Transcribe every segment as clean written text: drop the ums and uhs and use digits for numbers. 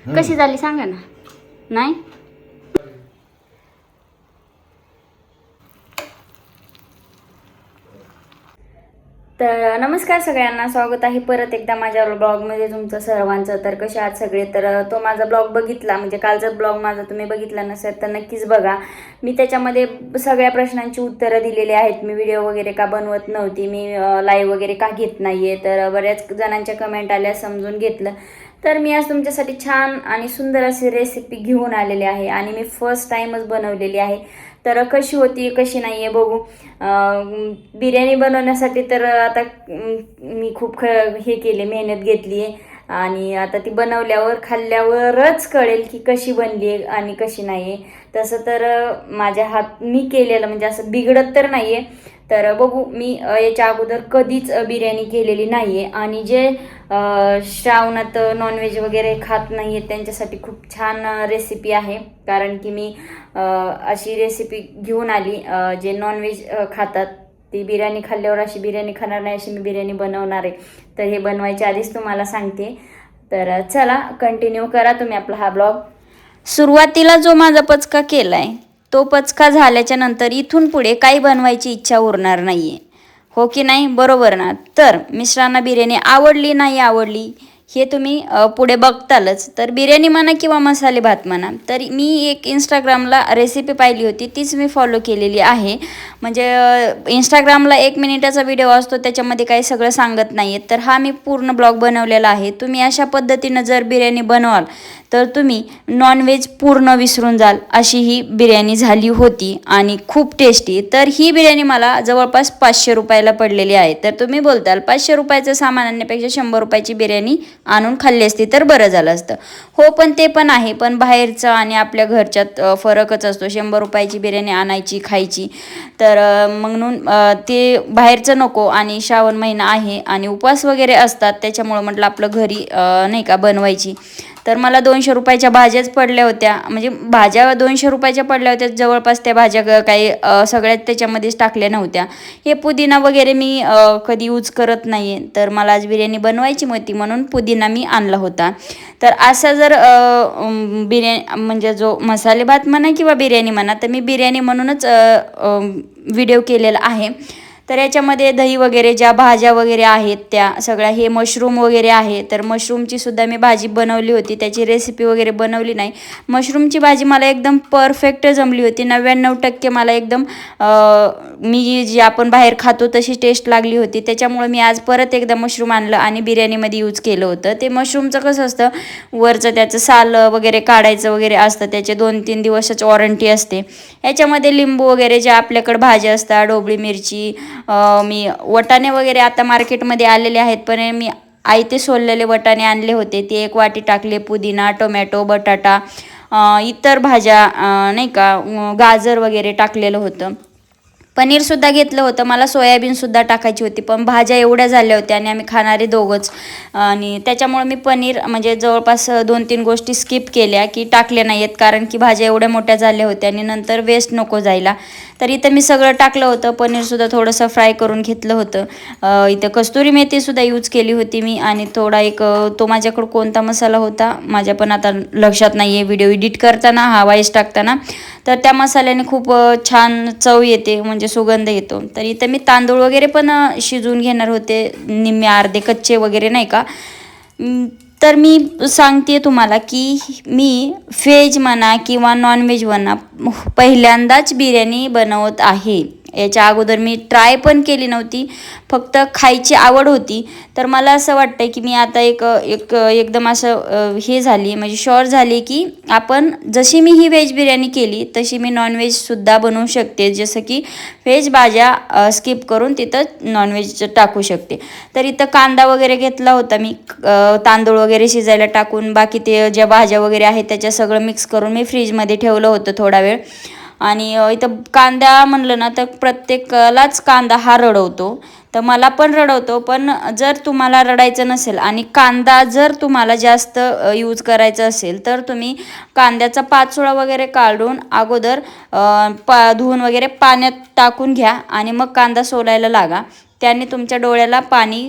कशी झाली सांगा ना. नाही तर नमस्कार सगळ्यांना, स्वागत आहे परत एकदा माझ्या ब्लॉगमध्ये तुमचं सर्वांचं. तर कसे आहात सगळे. तर तो माझा ब्लॉग बघितला, म्हणजे कालचा ब्लॉग माझा तुम्ही बघितला नसेल तर नक्कीच बघा. मी त्याच्यामध्ये सगळ्या प्रश्नांची उत्तरं दिलेली आहेत. मी व्हिडिओ वगैरे का बनवत नव्हती, मी लाईव्ह वगैरे का घेत नाही आहे, तर बऱ्याच जणांच्या कमेंट आल्या, समजून घेतलं. तर मी आज तुमच्यासाठी छान आणि सुंदर अशी रेसिपी घेऊन आलेली आहे आणि मी फर्स्ट टाईमच बनवलेली आहे. तर कशी होती कशी नाही आहे बघू. बिर्याणी बनवण्यासाठी तर आता मी खूप हे केले, मेहनत घेतली आहे आणि आता ती बनवल्यावर खाल्ल्यावरच कळेल की कशी बनली आहे आणि कशी नाही आहे. तसं तर माझ्या हात मी केलेलं म्हणजे असं बिघडत तर नाही आहे. तर बघू, मी याच्या अगोदर कधीच बिर्याणी केलेली नाही आहे आणि जे श्रावणात नॉनव्हेज वगैरे खात नाही आहेत त्यांच्यासाठी खूप छान रेसिपी आहे. कारण की मी अशी रेसिपी घेऊन आली, जे नॉनव्हेज खातात ती बिर्याणी खाल्ल्यावर अशी बिर्याणी खाणार नाही, अशी मी बिर्याणी बनवणार आहे. तर हे बनवायच्या आधीच तुम्हाला सांगते. तर चला कंटिन्यू करा तुम्ही आपला हा ब्लॉग. सुरुवातीला जो माझा पचका केलाय तो पचका झाल्याच्या नंतर इथून पुढे काही बनवायची इच्छा उरणार नाहीये. हो की नाही, बरोबर ना. तर मिश्रांना बिर्याणी आवडली नाही आवडली हे तुम्ही पुढे बघतालच. तर बिर्याणी म्हणा किंवा मसाले भात म्हणा, तर मी एक इंस्टाग्रामला रेसिपी पाहिली होती, तीच मी फॉलो केलेली आहे. म्हणजे इंस्टाग्रामला 1 मिनिटाचा व्हिडिओ असतो, त्याच्यामध्ये काही सगळं सांगत नाही आहे. तर हा मी पूर्ण ब्लॉग बनवलेला आहे. तुम्ही अशा पद्धतीनं जर बिर्याणी बनवाल तर तुम्ही नॉनव्हेज पूर्ण विसरून जाल, अशी ही बिर्याणी झाली होती आणि खूप टेस्टी. तर ही बिर्याणी मला जवळपास 500 रुपयाला पडलेली आहे. तर तुम्ही बोलताल 500 रुपयाचं सामान आणण्यापेक्षा 100 रुपयाची बिर्याणी आणून खाल्ली असती तर बरं झालं असतं. हो, पण ते पण आहे, पण बाहेरचं आणि आपल्या घरच्यात फरकच असतो. 100 रुपयाची बिर्याणी आणायची खायची, तर म्हणून ते बाहेरचं नको. आणि श्रावण महिना आहे आणि उपवास वगैरे असतात, त्याच्यामुळं म्हटलं आपलं घरी नाही का बनवायची. तर मला 200 रुपयाच्या भाज्याच पडल्या होत्या, म्हणजे भाज्या 200 रुपयाच्या पडल्या होत्या जवळपास. त्या भाज्या काही सगळ्यात त्याच्यामध्येच टाकल्या नव्हत्या. हे पुदिना वगैरे मी कधी यूज करत नाही आहे, तर मला आज बिर्याणी बनवायची होती म्हणून पुदिना मी आणला होता. तर असा जर बिर्याणी म्हणजे जो मसाले भात म्हणा किंवा बिर्याणी म्हणा, तर मी बिर्याणी म्हणूनच व्हिडिओ केलेला आहे. तर याच्यामध्ये दही वगैरे, ज्या भाज्या वगैरे आहेत त्या सगळ्या, हे मशरूम वगैरे आहे. तर मशरूमची सुद्धा मी भाजी बनवली होती, त्याची रेसिपी वगैरे बनवली नाही. मशरूमची भाजी मला एकदम परफेक्ट जमली होती, 99% मला एकदम मी जी आपण बाहेर खातो तशी टेस्ट लागली होती. त्याच्यामुळे मी आज परत एकदा मशरूम आणलं आणि बिर्याणीमध्ये यूज केलं होतं. ते मशरूमचं कसं असतं, वरचं त्याचं साल वगैरे काढायचं वगैरे असतं, त्याचे 2-3 दिवसच वॉरंटी असते. याच्यामध्ये लिंबू वगैरे, ज्या आपल्याकडे भाज्या असतात, ढोबळी मिरची, मी वटाणे वगैरे आता मार्केटमध्ये आलेले आहेत, पण मी आयते सोललेले वटाणे आणले होते, ते 1 वाटी टाकले. पुदिना, टोमॅटो, बटाटा, इतर भाज्या नाही का, गाजर वगैरे टाकलेलं होतं. पनीरसुद्धा घेतलं होतं, मला सोयाबीनसुद्धा टाकायची होती, पण भाज्या एवढ्या झाल्या होत्या आणि आम्ही खाणारे दोघंच. आणि त्याच्यामुळे मी पनीर म्हणजे जवळपास 2-3 गोष्टी स्किप केल्या, की टाकल्या नाही आहेत, कारण की भाज्या एवढ्या मोठ्या झाल्या होत्या आणि नंतर वेस्ट नको जायला. तर इथं मी सगळं टाकलं होतं. पनीरसुद्धा थोडंसं फ्राय करून घेतलं होतं. इथं कस्तुरी मेथीसुद्धा यूज केली होती मी, आणि थोडा एक तो माझ्याकडं कोणता मसाला होता माझ्या पण आता लक्षात नाही आहे, व्हिडिओ एडिट करताना, हा वाईस टाकताना. तर त्या मसाल्याने खूप छान चव येते, म्हणजे सुगंध येतो. तर इथं मी तांदूळ वगैरे पण शिजवून घेणार होते, निम्मे अर्धे कच्चे वगैरे नाही का. तर मी सांगते तुम्हाला की मी व्हेज म्हणा किंवा नॉनव्हेज म्हणा पहिल्यांदाच बिर्याणी बनवत आहे. याच्या अगोदर मी ट्राय पण केली नव्हती, फक्त खायची आवड होती. तर मला असं वाटतं की मी आता एकदम असं हे झाली, म्हणजे शुअर झाली की आपण जशी मी ही व्हेज बिर्याणी केली तशी मी नॉनव्हेजसुद्धा बनवू शकते. जसं की व्हेज भाज्या स्किप करून तिथं नॉनव्हेज टाकू शकते. तर इथं कांदा वगैरे घेतला होता मी, तांदूळ वगैरे शिजायला टाकून, बाकी ते ज्या भाज्या वगैरे आहेत त्याच्या सगळं मिक्स करून मी फ्रीजमध्ये ठेवलं होतं थोडा वेळ. आणि इथं कांदा म्हणलं ना तर प्रत्येकालाच कांदा हा रडवतो, तर मला पण रडवतो. पण जर तुम्हाला रडायचं नसेल आणि कांदा जर तुम्हाला जास्त यूज करायचा असेल, तर तुम्ही कांद्याचा पाचोळा वगैरे काढून अगोदर धुवून वगैरे पाण्यात टाकून घ्या आणि मग कांदा सोलायला लागा. त्याने तुमच्या डोळ्याला पाणी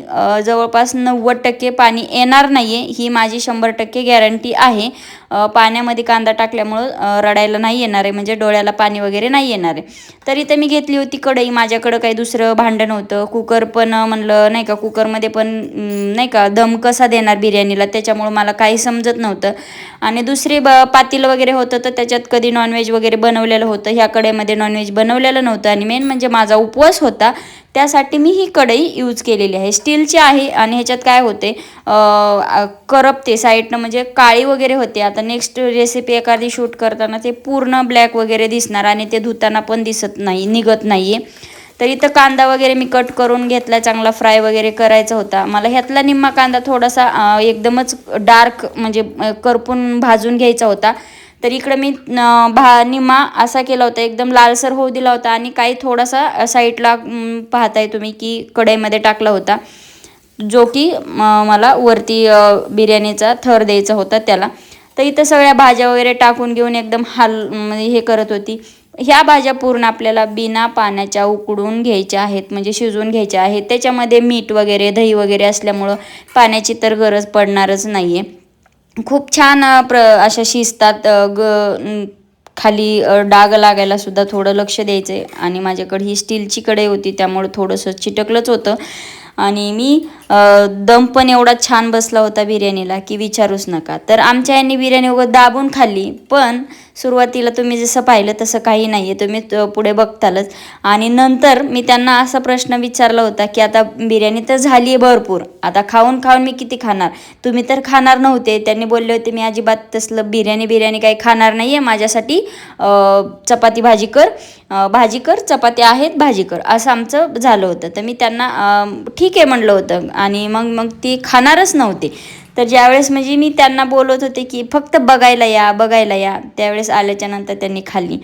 जवळपास 90% पाणी येणार नाही आहे, ही माझी 100% गॅरंटी आहे. पाण्यामध्ये कांदा टाकल्यामुळं रडायला नाही येणार आहे, म्हणजे डोळ्याला पाणी वगैरे नाही येणार आहे. तर इथं मी घेतली होती कढई. माझ्याकडं काही दुसरं भांडं नव्हतं. कुकर पण म्हणलं नाही का, कुकरमध्ये पण नाही का दम कसा देणार बिर्याणीला, त्याच्यामुळं मला काही समजत नव्हतं. आणि दुसरी पातेलं वगैरे होतं तर त्याच्यात कधी नॉनव्हेज वगैरे बनवलेलं होतं. ह्या कढईमध्ये नॉनव्हेज बनवलेलं नव्हतं आणि मेन म्हणजे माझा उपवास होता, त्यासाठी मी ही कढई यूज केलेली आहे. स्टीलची आहे आणि ह्याच्यात काय होते, करपते साईडनं, म्हणजे काळी वगैरे होते. आता नेक्स्ट रेसिपी एखादी शूट करताना ते पूर्ण ब्लॅक वगैरे दिसणार आणि ते धुताना पण दिसत नाही, निघत नाही आहे. तर इथं कांदा वगैरे मी कट करून घेतला, चांगला फ्राय वगैरे करायचा होता मला. ह्यातला निम्मा कांदा थोडासा एकदमच डार्क म्हणजे करपून भाजून घ्यायचा होता. तर इकडं मी निम्मा असा केला होता, एकदम लालसर होऊ दिला होता आणि काही थोडासा साईडला पाहताय तुम्ही की कढईमध्ये टाकला होता, जो की मला वरती बिर्याणीचा थर द्यायचा होता त्याला. तर इथं सगळ्या भाज्या वगैरे टाकून घेऊन एकदम म्हणजे हे करत होती. ह्या भाज्या पूर्ण आपल्याला बिना पाण्याच्या उकडून घ्यायच्या आहेत, म्हणजे शिजवून घ्यायच्या आहेत. त्याच्यामध्ये मीठ वगैरे दही वगैरे असल्यामुळं पाण्याची तर गरज पडणारच नाही आहे. खूप छान अशा शिजतात. खाली डाग लागायला सुद्धा थोडं लक्ष द्यायचं आहे. आणि माझ्याकडे ही स्टीलची कढई होती त्यामुळे थोडंसं चिटकलंच होतं. आणि मी दम पण एवढा छान बसला होता बिर्याणीला की विचारूच नका. तर आमच्या यांनी बिर्याणी वगैरे दाबून खाल्ली, पण सुरुवातीला तुम्ही जसं पाहिलं तसं काही नाही आहे, तुम्ही पुढे बघतालच. आणि नंतर मी त्यांना असा प्रश्न विचारला होता की आता बिर्याणी तर झाली आहे भरपूर, आता खाऊन खाऊन मी किती खाणार, तुम्ही तर खाणार नव्हते. त्यांनी बोलले होते मी अजिबात तसलं बिर्याणी काही खाणार नाही आहे, माझ्यासाठी चपाती भाजी कर, भाजी कर, चपाती आहेत भाजी कर, असं आमचं झालं होतं. तर मी त्यांना ठीक आहे म्हणलं होतं आणि मग ती खाणारच नव्हते. तर ज्यावेळेस म्हणजे मी त्यांना बोलत होते की फक्त बघायला या बघायला या, त्यावेळेस आल्याच्या नंतर त्यांनी खाल्ली.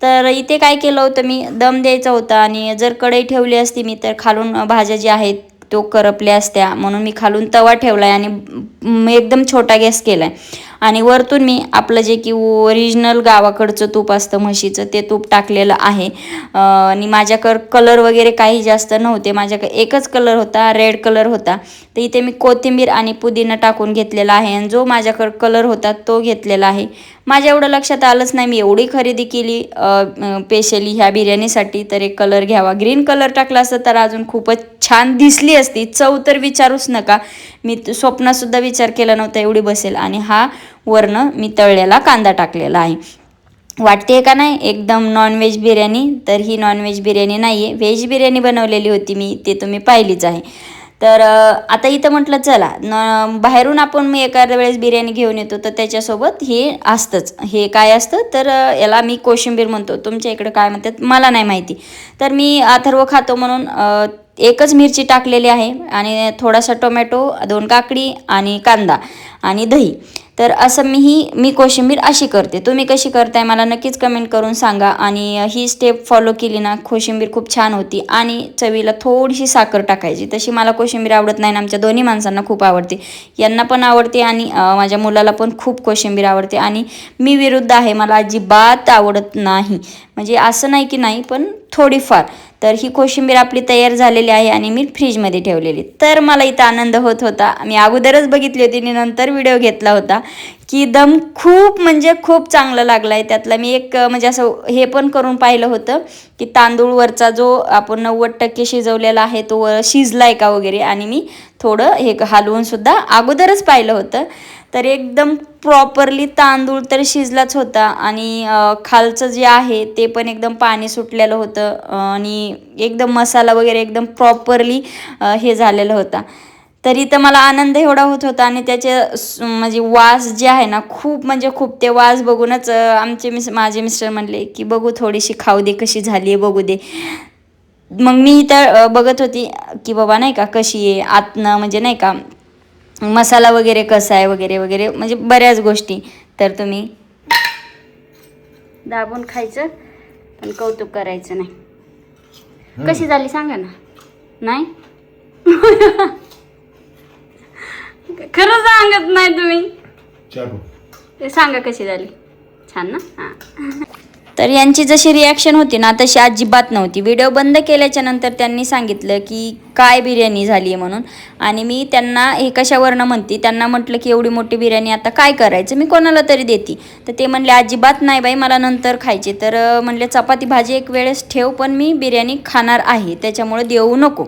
तर इथे काय केलं होतं, मी दम द्यायचा होता आणि जर कढई ठेवली असती मी तर खालून भाज्या ज्या आहेत तो करपल्या असत्या, म्हणून मी खालून तवा ठेवला आहे आणि एकदम छोटा गॅस केला आहे. आणि वरतून मी आपलं जे की ओरिजिनल गावाकडचं तूप असतं म्हशीचं, ते तूप टाकलेलं आहे. आणि माझ्याकडं कलर वगैरे काही जास्त नव्हते, माझ्याकडे एकच कलर होता, रेड कलर होता. तर इथे मी कोथिंबीर आणि पुदिना टाकून घेतलेला आहे आणि जो माझ्याकडं कलर होता तो घेतलेला आहे. माझ्या एवढं लक्षात आलंच नाही, मी एवढी खरेदी केली स्पेशली ह्या बिर्याणीसाठी, तर एक कलर घ्यावा. ग्रीन कलर टाकला असतं तर अजून खूपच छान दिसली असती. चव तर विचारूच नका, मी स्वप्नातसुद्धा विचार केला नव्हता एवढी बसेल. आणि हा वरनं मी तळलेला कांदा टाकलेला आहे. वाटते का नाही एकदम नॉनव्हेज बिर्याणी, तर ही नॉनव्हेज बिर्याणी नाही आहे, व्हेज बिर्याणी बनवलेली होती मी, ते तुम्ही पाहिलीच आहे. तर आता इथं म्हटलं चला बाहेरून आपण मी एखाद्या वेळेस बिर्याणी घेऊन येतो तर त्याच्यासोबत हे असतंच. हे काय असतं तर याला मी कोशिंबीर म्हणतो, तुमच्या इकडे काय म्हणतात मला नाही माहिती. तर मी अथर्व खातो म्हणून एकच मिरची टाकलेली आहे आणि थोडासा टोमॅटो, 2 काकडी आणि कांदा आणि दही. तर असं मी कोशिंबीर अशी करते. तुम्ही कशी करताय मला नक्कीच कमेंट करून सांगा. आणि ही स्टेप फॉलो केली ना कोशिंबीर खूप छान होती. आणि चवीला थोडीशी साखर टाकायची. तशी मला कोशिंबीर आवडत नाही, आमच्या दोन्ही माणसांना खूप आवडते, यांना पण आवडते आणि माझ्या मुलाला पण खूप कोशिंबीर आवडते. आणि मी विरुद्ध आहे, मला अजिबात आवडत नाही, म्हणजे असं नाही की नाही पण थोडीफार. तर ही कोशिंबीर आपली तयार झालेली आहे आणि मी फ्रीजमध्ये ठेवलेली. तर मला इथं आनंद होत होता, मी अगोदरच बघितली होती आणि नंतर व्हिडिओ घेतला होता की दम खूप म्हणजे खूप चांगला लागला आहे. त्यातला मी एक म्हणजे असं हे पण करून पाहिलं होतं की तांदूळवरचा जो आपण 90% शिजवलेला आहे तो शिजला आहे का वगैरे, आणि मी थोडं हे हलवूनसुद्धा अगोदरच पाहिलं होतं. तर एकदम प्रॉपरली तांदूळ तर शिजलाच होता आणि खालचं जे आहे ते पण एकदम पाणी सुटलेलं होतं आणि एकदम मसाला वगैरे एकदम प्रॉपरली हे झालेलं होता. तरी तर मला आनंद एवढा होत होता आणि त्याचे म्हणजे वास जे आहे ना खूप म्हणजे खूप, ते वास बघूनच माझे मिस्टर म्हणले की बघू थोडीशी खाऊ दे कशी झाली आहे बघू दे. मग मी तर बघत होती की बाबा नाही का कशी आहे आतनं, म्हणजे नाही का मसाला वगैरे कसा आहे वगैरे वगैरे, म्हणजे बऱ्याच गोष्टी. तर तुम्ही दाबून खायचं पण कौतुक करायचं नाही. कशी झाली सांगा ना. नाही खरं सांगत नाही तुम्ही, ते सांगा कशी झाली. छान ना. हां तर यांची जशी रिॲक्शन होती ना तशी अजिबात नव्हती. व्हिडिओ बंद केल्याच्या नंतर त्यांनी सांगितलं की काय बिर्याणी झाली आहे म्हणून. आणि मी त्यांना हे कशावरनं म्हणते, त्यांना म्हटलं की एवढी मोठी बिर्याणी आता काय करायचं, मी कोणाला तरी देते. तर ते म्हणले अजिबात नाही बाई, मला नंतर खायचे. तर म्हणले चपाती भाजी एक वेळेस ठेव, पण मी बिर्याणी खाणार आहे, त्याच्यामुळे देऊ नको.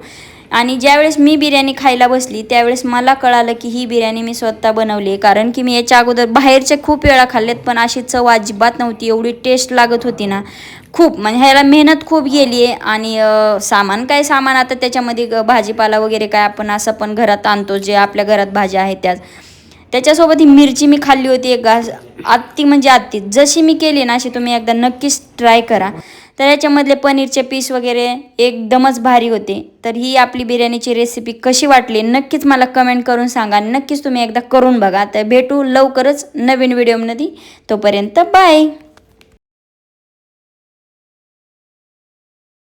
आणि ज्यावेळेस मी बिर्याणी खायला बसली त्यावेळेस मला कळालं की ही बिर्याणी मी स्वतः बनवली आहे. कारण की मी याच्या अगोदर बाहेरचे खूप वेळा खाल्लेत, पण अशी चव अजिबात नव्हती. एवढी टेस्ट लागत होती ना खूप, म्हणजे ह्याला मेहनत खूप गेली आहे. आणि सामान काय सामान, आता त्याच्यामध्ये भाजीपाला वगैरे काय आपण असं पण घरात आणतो, जे आपल्या घरात भाज्या आहेत त्याच्यासोबत ही मिरची मी खाल्ली होती एक घास. आत्ती म्हणजे आत्ती, जशी मी केली ना अशी तुम्ही एकदा नक्कीच ट्राय करा. तर याच्यामधले पनीरचे पीस वगैरे एकदमच भारी होते. तर ही आपली बिर्याणीची रेसिपी कशी वाटली नक्कीच मला कमेंट करून सांगा. नक्कीच तुम्ही एकदा करून बघा. तर भेटू लवकरच नवीन व्हिडिओमध्ये, तोपर्यंत बाय.